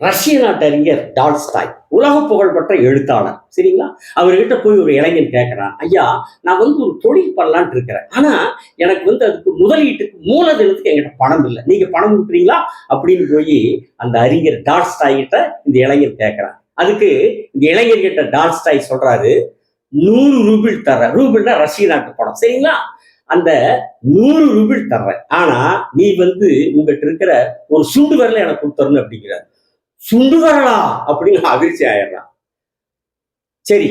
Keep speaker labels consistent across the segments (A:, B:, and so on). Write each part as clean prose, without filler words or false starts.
A: ரஷ்ய நாட்டு அறிஞர் டால்ஸ்டாய் உலக புகழ்பெற்ற எழுத்தாளர். சரிங்களா? அவர்கிட்ட போய் ஒரு இளைஞன் கேட்கிறான், ஐயா நான் ஒரு தொழில் பண்ணலான் இருக்கிறேன், ஆனா எனக்கு அதுக்கு முதலீட்டுக்கு மூலதனத்துக்கு என்கிட்ட பணம் இல்லை, நீங்க பணம் கொடுக்குறீங்களா அப்படின்னு போய் அந்த அறிஞர் டால்ஸ்டாய் கிட்ட இந்த இளைஞர் கேட்கிறான். அதுக்கு இந்த இளைஞர்கிட்ட டால்ஸ்டாய் சொல்றாரு, 100 ரூபிள் தர்ற. ரூபிள்னா ரஷ்ய நாட்டு பணம். சரிங்களா? அந்த 100 ரூபிள் தர்றேன், ஆனா நீ உங்ககிட்ட இருக்கிற ஒரு சுண்டு வரல எனக்கு கொடுத்துறணும் அப்படிங்கிறார். சுண்டு வரலா அப்படின்னு அதிர்ச்சி ஆயிடுறான். சரி,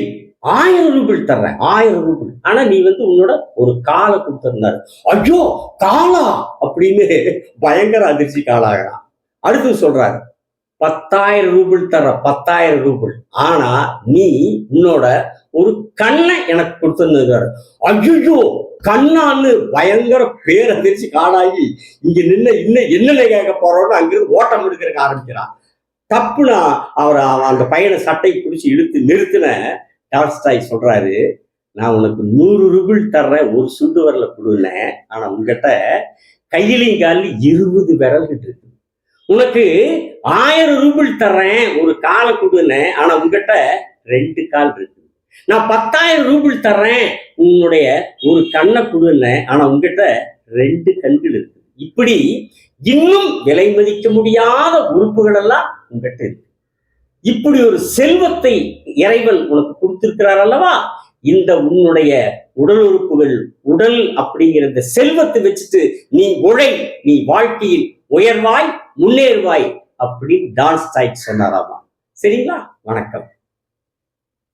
A: 1000 ரூபிள் தர்றேன், 1000 ரூபிள், ஆனா நீ உன்னோட ஒரு காலை கொடுத்திருந்தாரு. ஐயோ காலா அப்படின்னு பயங்கர அதிர்ச்சிக்கு ஆளாகிறான். அடுத்து சொல்றாரு, 10,000 ரூபிள் தர்ற, 10,000 ரூபிள், ஆனா நீ உன்னோட ஒரு கண்ணை எனக்கு கொடுத்திருந்தாரு. ஐயோ கண்ணான்னு பயங்கர பேரதிர்ச்சி காடாகி இங்க நின்று இன்னும் என்னென்ன கேட்க போறோம்னு அங்கிருந்து ஓட்டம் எடுக்கிறதுக்கு ஆரம்பிக்கிறான். தப்புனா அவர் அந்த பையனை சட்டை பிடிச்சி இழுத்து நிறுத்தின டால்ஸ்டாய் சொல்றாரு, நான் உனக்கு 100 ரூபிள் தர்றேன், ஒரு சுண்டு வரல கொடுனேன், ஆனா உங்ககிட்ட கையிலையும் காலில் 20 விரல்கிட்ட இருக்கு. உனக்கு 1000 ரூபிள் தர்றேன், ஒரு காலை கொடுனேன், ஆனா உங்ககிட்ட 2 கால் இருக்கு. நான் 10,000 ரூபிள் தர்றேன், உன்னுடைய ஒரு கண்ணை கொடுனேன், ஆனா உங்ககிட்ட 2 கண்கள் இருக்கு. இப்படி இன்னும் விலை மதிக்க முடியாத உறுப்புகள் எல்லாம் உங்ககிட்ட இருக்கு. இப்படி ஒரு செல்வத்தை இறைவன் உனக்கு கொடுத்திருக்கிறார் அல்லவா? இந்த உன்னுடைய உடல் உறுப்புகள், உடல் அப்படிங்கிற இந்த செல்வத்தை வச்சுட்டு நீ உழை, நீ வாழ்க்கையில் உயர்வாய் முன்னேறுவாய் அப்படின்னு டால்ஸ்டாய் சொன்னாராமா. சரிங்களா? வணக்கம்.